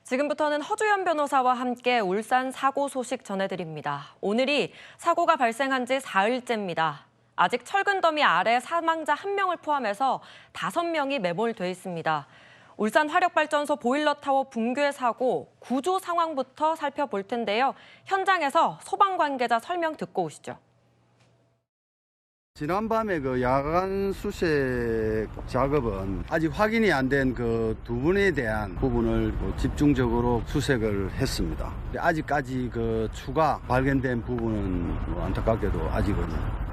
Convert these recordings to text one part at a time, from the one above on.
지금부터는 허주연 변호사와 함께 울산 사고 소식 전해드립니다. 오늘이 사고가 발생한 지 사흘째입니다. 아직 철근 더미 아래 사망자 1명을 포함해서 5명이 매몰돼 있습니다. 울산 화력발전소 보일러타워 붕괴 사고 구조 상황부터 살펴볼 텐데요. 현장에서 소방 관계자 설명 듣고 오시죠. 지난밤에 그 야간 수색 작업은 아직 확인이 안 된 그 두 분에 대한 부분을 집중적으로 수색을 했습니다. 아직까지 그 추가 발견된 부분은 안타깝게도 아직은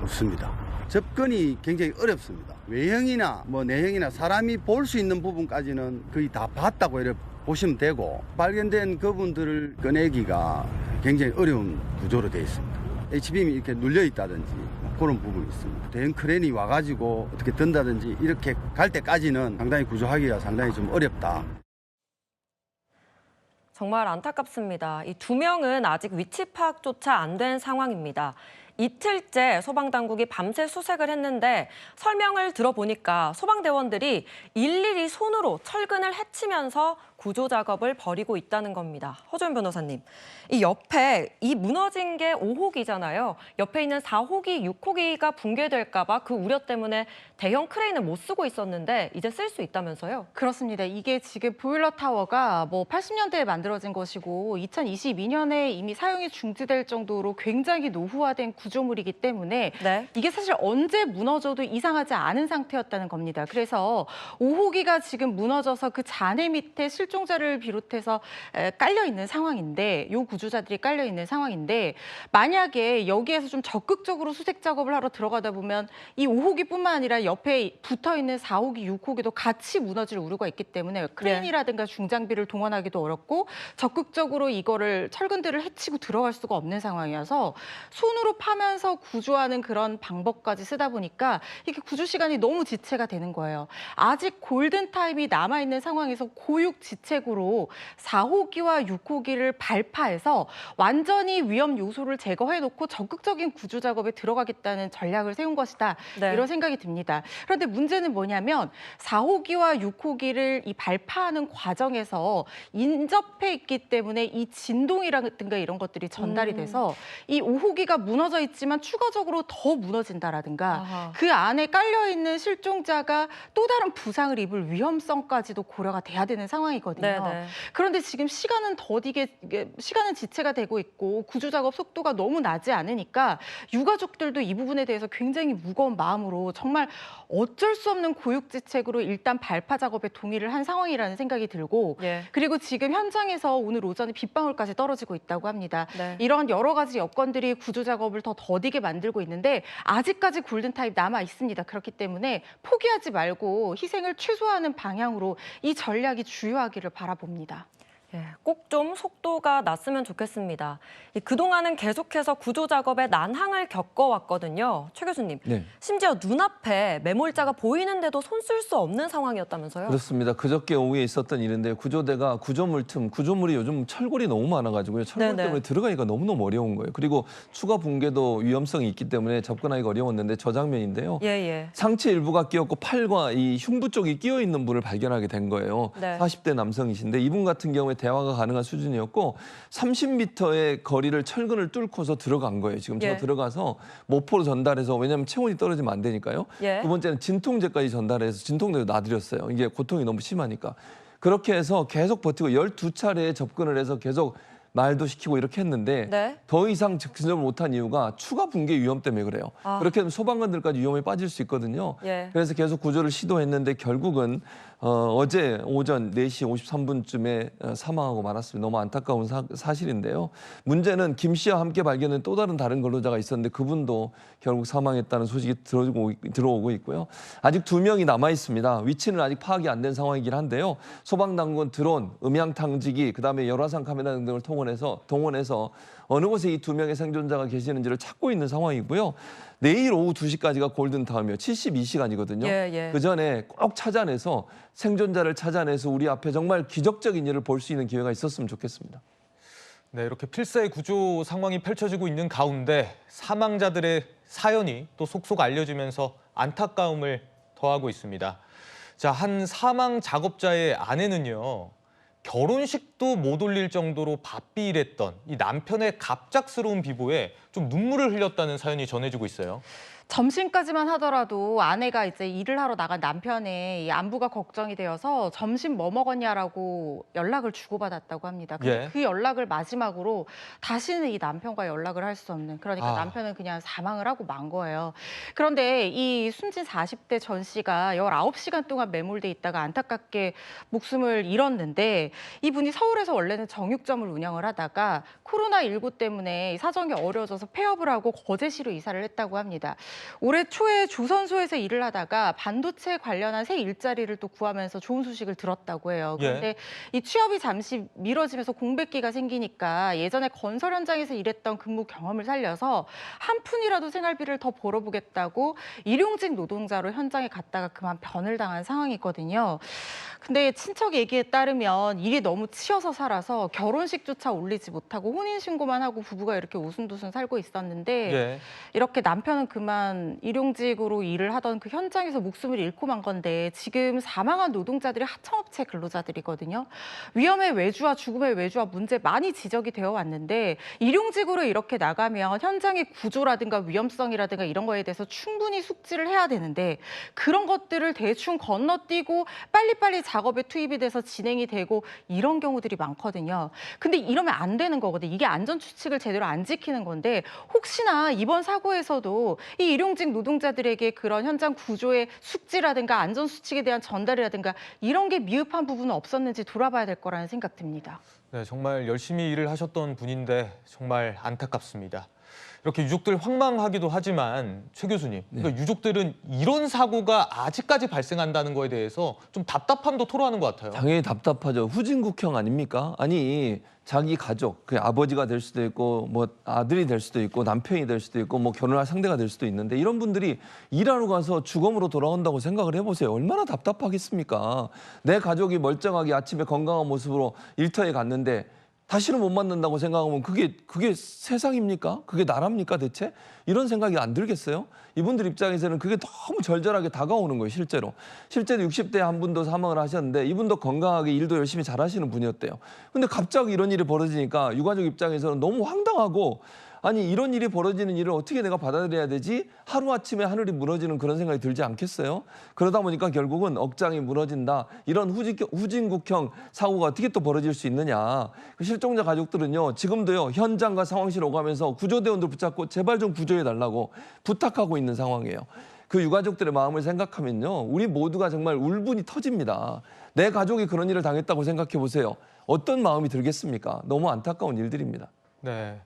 없습니다. 접근이 굉장히 어렵습니다. 외형이나 내형이나 사람이 볼 수 있는 부분까지는 거의 다 봤다고 이렇게 보시면 되고, 발견된 그분들을 꺼내기가 굉장히 어려운 구조로 되어 있습니다. H빔이 이렇게 눌려 있다든지 그런 부분이 있습니다. 대형 크레인이 와가지고 어떻게 든다든지 이렇게 갈 때까지는 상당히 구조하기가 상당히 좀 어렵다. 정말 안타깝습니다. 이 2명은 아직 위치 파악조차 안 된 상황입니다. 이틀째 소방당국이 밤새 수색을 했는데 설명을 들어보니까 소방대원들이 일일이 손으로 철근을 헤치면서 구조 작업을 벌이고 있다는 겁니다. 허주연 변호사님, 이 옆에 이 무너진 게 5호기잖아요. 옆에 있는 4호기, 6호기가 붕괴될까 봐 그 우려 때문에 대형 크레인을 못 쓰고 있었는데 이제 쓸 수 있다면서요? 그렇습니다. 이게 지금 보일러 타워가 80년대에 만들어진 것이고 2022년에 이미 사용이 중지될 정도로 굉장히 노후화된 구조물이기 때문에 네. 이게 사실 언제 무너져도 이상하지 않은 상태였다는 겁니다. 그래서 5호기가 지금 무너져서 그 잔해 밑에 실종자를 비롯해서 깔려 있는 상황인데, 요 구조자들이 깔려 있는 상황인데, 만약에 여기에서 좀 적극적으로 수색 작업을 하러 들어가다 보면 이 5호기뿐만 아니라 옆에 붙어 있는 4호기, 6호기도 같이 무너질 우려가 있기 때문에 크레인이라든가 중장비를 동원하기도 어렵고 적극적으로 이거를 철근들을 헤치고 들어갈 수가 없는 상황이어서 손으로 파면서 구조하는 그런 방법까지 쓰다 보니까 이게 구조 시간이 너무 지체가 되는 거예요. 아직 골든타임이 남아있는 상황에서 고육지책으로 4호기와 6호기를 발파해서 완전히 위험 요소를 제거해놓고 적극적인 구조 작업에 들어가겠다는 전략을 세운 것이다. 네. 이런 생각이 듭니다. 그런데 문제는 뭐냐면 4호기와 6호기를 이 발파하는 과정에서 인접해 있기 때문에 이 진동이라든가 이런 것들이 전달이 돼서 이 5호기가 무너져 있지만 추가적으로 더 무너진다라든가 아하. 그 안에 깔려있는 실종자가 또 다른 부상을 입을 위험성까지도 고려가 돼야 되는 상황이거든요. 네네. 그런데 지금 시간은 시간은 지체가 되고 있고 구조 작업 속도가 너무 나지 않으니까 유가족들도 이 부분에 대해서 굉장히 무거운 마음으로 정말 어쩔 수 없는 고육지책으로 일단 발파 작업에 동의를 한 상황이라는 생각이 들고, 예. 그리고 지금 현장에서 오늘 오전에 빗방울까지 떨어지고 있다고 합니다. 네. 이런 여러 가지 여건들이 구조 작업을 더 더디게 만들고 있는데 아직까지 골든타임 남아 있습니다. 그렇기 때문에 포기하지 말고 희생을 최소화하는 방향으로 이 전략이 주요하기를 바라봅니다. 예, 꼭 좀 속도가 났으면 좋겠습니다. 그동안은 계속해서 구조 작업에 난항을 겪어왔거든요. 최 교수님, 네. 심지어 눈앞에 매몰자가 보이는데도 손 쓸 수 없는 상황이었다면서요? 그렇습니다. 그저께 오후에 있었던 일인데 구조대가 구조물이 요즘 철골이 너무 많아가지고요. 철골 네네. 때문에 들어가기가 너무너무 어려운 거예요. 그리고 추가 붕괴도 위험성이 있기 때문에 접근하기가 어려웠는데 저 장면인데요. 예. 상체 일부가 끼었고 팔과 이 흉부 쪽이 끼어 있는 분을 발견하게 된 거예요. 네. 40대 남성이신데 이분 같은 경우에 대화가 가능한 수준이었고 30m의 거리를 철근을 뚫고서 들어간 거예요. 지금 저 예. 들어가서 모포로 전달해서, 왜냐하면 체온이 떨어지면 안 되니까요. 예. 두 번째는 진통제까지 전달해서 진통제도 놔드렸어요. 이게 고통이 너무 심하니까. 그렇게 해서 계속 버티고 12차례에 접근을 해서 계속 말도 시키고 이렇게 했는데 네. 더 이상 직진을 못한 이유가 추가 붕괴 위험 때문에 그래요. 아. 그렇게 되면 소방관들까지 위험에 빠질 수 있거든요. 예. 그래서 계속 구조를 시도했는데 결국은 어제 오전 4시 53분쯤에 사망하고 말았습니다. 너무 안타까운 사실인데요. 문제는 김 씨와 함께 발견된 또 다른 근로자가 있었는데 그분도 결국 사망했다는 소식이 들어오고 있고요. 아직 2명이 남아 있습니다. 위치는 아직 파악이 안 된 상황이긴 한데요. 소방당국은 드론, 음향 탐지기, 그다음에 열화상 카메라 등을 동원해서 어느 곳에 이 2명의 생존자가 계시는지를 찾고 있는 상황이고요. 내일 오후 2시까지가 골든타임이에요. 72시간이거든요. 예. 그 전에 꼭 찾아내서 생존자를 찾아내서 우리 앞에 정말 기적적인 일을 볼 수 있는 기회가 있었으면 좋겠습니다. 네, 이렇게 필사의 구조 상황이 펼쳐지고 있는 가운데 사망자들의 사연이 또 속속 알려지면서 안타까움을 더하고 있습니다. 자, 한 사망 작업자의 아내는요, 결혼식도 못 올릴 정도로 바삐 일했던 이 남편의 갑작스러운 비보에 좀 눈물을 흘렸다는 사연이 전해지고 있어요. 점심까지만 하더라도 아내가 이제 일을 하러 나간 남편의 이 안부가 걱정이 되어서 점심 뭐 먹었냐라고 연락을 주고받았다고 합니다. 근데 예. 그 연락을 마지막으로 다시는 이 남편과 연락을 할 수 없는, 그러니까 아. 남편은 그냥 사망을 하고 만 거예요. 그런데 이 숨진 40대 전 씨가 19시간 동안 매몰돼 있다가 안타깝게 목숨을 잃었는데, 이분이 서울에서 원래는 정육점을 운영을 하다가 코로나19 때문에 사정이 어려워져서 폐업을 하고 거제시로 이사를 했다고 합니다. 올해 초에 조선소에서 일을 하다가 반도체 관련한 새 일자리를 또 구하면서 좋은 소식을 들었다고 해요. 그런데 이 취업이 잠시 미뤄지면서 공백기가 생기니까 예전에 건설 현장에서 일했던 근무 경험을 살려서 한 푼이라도 생활비를 더 벌어보겠다고 일용직 노동자로 현장에 갔다가 그만 변을 당한 상황이거든요. 근데 친척 얘기에 따르면 일이 너무 치여서 살아서 결혼식조차 올리지 못하고 혼인신고만 하고 부부가 이렇게 오순도순 살고 있었는데 예. 이렇게 남편은 그만 일용직으로 일을 하던 그 현장에서 목숨을 잃고 만 건데, 지금 사망한 노동자들이 하청업체 근로자들이거든요. 위험의 외주와 죽음의 외주와 문제 많이 지적이 되어 왔는데, 일용직으로 이렇게 나가면 현장의 구조라든가 위험성이라든가 이런 거에 대해서 충분히 숙지를 해야 되는데, 그런 것들을 대충 건너뛰고 빨리빨리 작업에 투입이 돼서 진행이 되고 이런 경우들이 많거든요. 근데 이러면 안 되는 거거든요. 이게 안전수칙을 제대로 안 지키는 건데, 혹시나 이번 사고에서도 이 일용직 노동자들에게 그런 현장 구조의 숙지라든가 안전수칙에 대한 전달이라든가 이런 게 미흡한 부분은 없었는지 돌아봐야 될 거라는 생각 듭니다. 네, 정말 열심히 일을 하셨던 분인데 정말 안타깝습니다. 이렇게 유족들 황망하기도 하지만 최 교수님, 그러니까 유족들은 이런 사고가 아직까지 발생한다는 거에 대해서 좀 답답함도 토로하는 것 같아요. 당연히 답답하죠. 후진국형 아닙니까? 아니 자기 가족, 그 아버지가 될 수도 있고 뭐 아들이 될 수도 있고 남편이 될 수도 있고 뭐 결혼할 상대가 될 수도 있는데, 이런 분들이 일하러 가서 주검으로 돌아온다고 생각을 해보세요. 얼마나 답답하겠습니까? 내 가족이 멀쩡하게 아침에 건강한 모습으로 일터에 갔는데 다시는 못 만난다고 생각하면 그게 세상입니까? 그게 나랍니까 대체? 이런 생각이 안 들겠어요? 이분들 입장에서는 그게 너무 절절하게 다가오는 거예요, 실제로. 실제로 60대 한 분도 사망을 하셨는데 이분도 건강하게 일도 열심히 잘하시는 분이었대요. 근데 갑자기 이런 일이 벌어지니까 유가족 입장에서는 너무 황당하고, 아니 이런 일이 벌어지는 일을 어떻게 내가 받아들여야 되지? 하루아침에 하늘이 무너지는 그런 생각이 들지 않겠어요? 그러다 보니까 결국은 억장이 무너진다. 이런 후진국형 사고가 어떻게 또 벌어질 수 있느냐. 그 실종자 가족들은요, 지금도요, 현장과 상황실 오가면서 구조대원들 붙잡고 제발 좀 구조해달라고 부탁하고 있는 상황이에요. 그 유가족들의 마음을 생각하면요, 우리 모두가 정말 울분이 터집니다. 내 가족이 그런 일을 당했다고 생각해 보세요. 어떤 마음이 들겠습니까? 너무 안타까운 일들입니다. 네.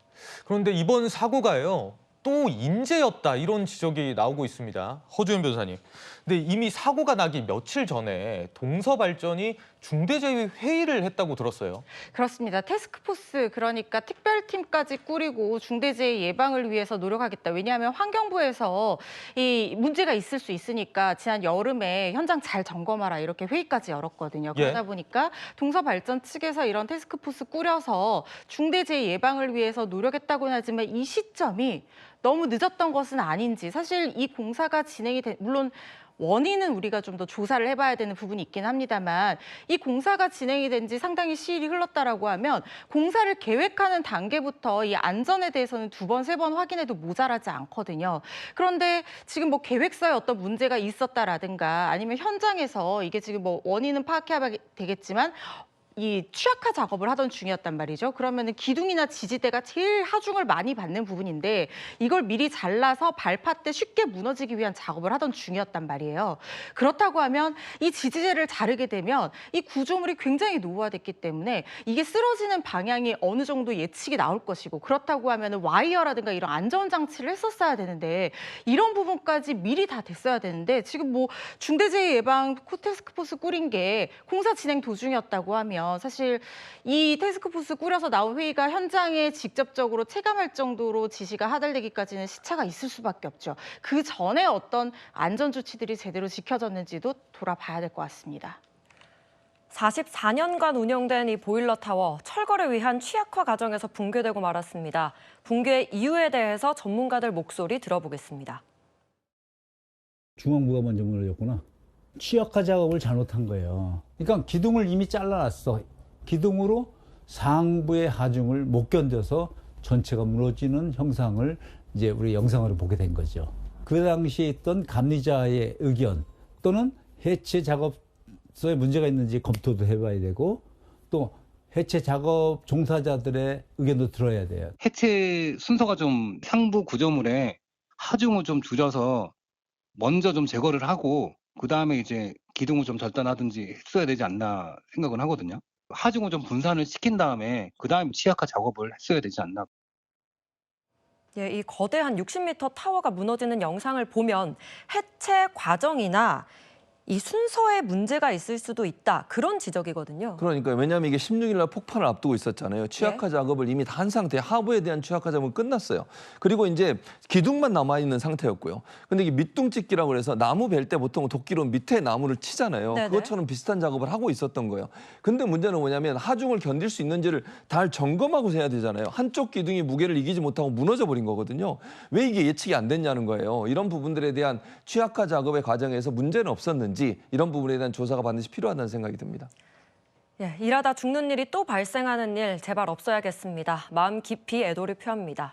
그런데 이번 사고가요, 또 인재였다 이런 지적이 나오고 있습니다. 허주연 변호사님. 근데 이미 사고가 나기 며칠 전에 동서발전이 중대재해 회의를 했다고 들었어요. 그렇습니다. 태스크포스, 그러니까 특별팀까지 꾸리고 중대재해 예방을 위해서 노력하겠다. 왜냐하면 환경부에서 이 문제가 있을 수 있으니까 지난 여름에 현장 잘 점검하라 이렇게 회의까지 열었거든요. 그러다 보니까 동서발전 측에서 이런 태스크포스 꾸려서 중대재해 예방을 위해서 노력했다고는 하지만 이 시점이 너무 늦었던 것은 아닌지, 사실 이 공사가 진행이 물론 원인은 우리가 좀 더 조사를 해봐야 되는 부분이 있긴 합니다만, 이 공사가 진행이 된 지 상당히 시일이 흘렀다라고 하면 공사를 계획하는 단계부터 이 안전에 대해서는 2번, 3번 확인해도 모자라지 않거든요. 그런데 지금 뭐 계획서에 어떤 문제가 있었다라든가 아니면 현장에서 이게 지금 뭐 원인은 파악해야 되겠지만 이 취약화 작업을 하던 중이었단 말이죠. 그러면은 기둥이나 지지대가 제일 하중을 많이 받는 부분인데 이걸 미리 잘라서 발파 때 쉽게 무너지기 위한 작업을 하던 중이었단 말이에요. 그렇다고 하면 이 지지대를 자르게 되면 이 구조물이 굉장히 노후화됐기 때문에 이게 쓰러지는 방향이 어느 정도 예측이 나올 것이고, 그렇다고 하면은 와이어라든가 이런 안전 장치를 했었어야 되는데 이런 부분까지 미리 다 됐어야 되는데, 지금 뭐 중대재해 예방 태스크포스 꾸린 게 공사 진행 도중이었다고 하면 사실 이 태스크포스 꾸려서 나온 회의가 현장에 직접적으로 체감할 정도로 지시가 하달되기까지는 시차가 있을 수밖에 없죠. 그 전에 어떤 안전 조치들이 제대로 지켜졌는지도 돌아봐야 될 것 같습니다. 44년간 운영된 이 보일러 타워, 철거를 위한 취약화 과정에서 붕괴되고 말았습니다. 붕괴 이유에 대해서 전문가들 목소리 들어보겠습니다. 중앙부가 먼저 무너졌구나. 취약화 작업을 잘못한 거예요. 그러니까 기둥을 이미 잘라놨어. 기둥으로 상부의 하중을 못 견뎌서 전체가 무너지는 형상을 이제 우리 영상으로 보게 된 거죠. 그 당시에 있던 감리자의 의견 또는 해체 작업소에 문제가 있는지 검토도 해봐야 되고 또 해체 작업 종사자들의 의견도 들어야 돼요. 해체 순서가 좀 상부 구조물에 하중을 좀 줄여서 먼저 좀 제거를 하고 그 다음에 이제 기둥을 좀 절단하든지 했어야 되지 않나 생각은 하거든요. 하중을 좀 분산을 시킨 다음에 그 다음에 취약화 작업을 했어야 되지 않나. 예, 이 거대한 60m 타워가 무너지는 영상을 보면 해체 과정이나 이 순서에 문제가 있을 수도 있다. 그런 지적이거든요. 그러니까 왜냐하면 이게 16일 날 폭발을 앞두고 있었잖아요. 취약화 작업을 이미 다 한 상태, 하부에 대한 취약화 작업은 끝났어요. 그리고 이제 기둥만 남아 있는 상태였고요. 근데 이게 밑둥찍기라고 해서 나무 벨 때 보통 도끼로 밑에 나무를 치잖아요. 네네. 그것처럼 비슷한 작업을 하고 있었던 거예요. 근데 문제는 뭐냐면 하중을 견딜 수 있는지를 다 점검하고 해야 되잖아요. 한쪽 기둥이 무게를 이기지 못하고 무너져 버린 거거든요. 왜 이게 예측이 안 됐냐는 거예요. 이런 부분들에 대한 취약화 작업의 과정에서 문제는 없었는지 이런 부분에 대한 조사가 반드시 필요하다는 생각이 듭니다. 예, 일하다 죽는 일이 또 발생하는 일 제발 없어야겠습니다. 마음 깊이 애도를 표합니다.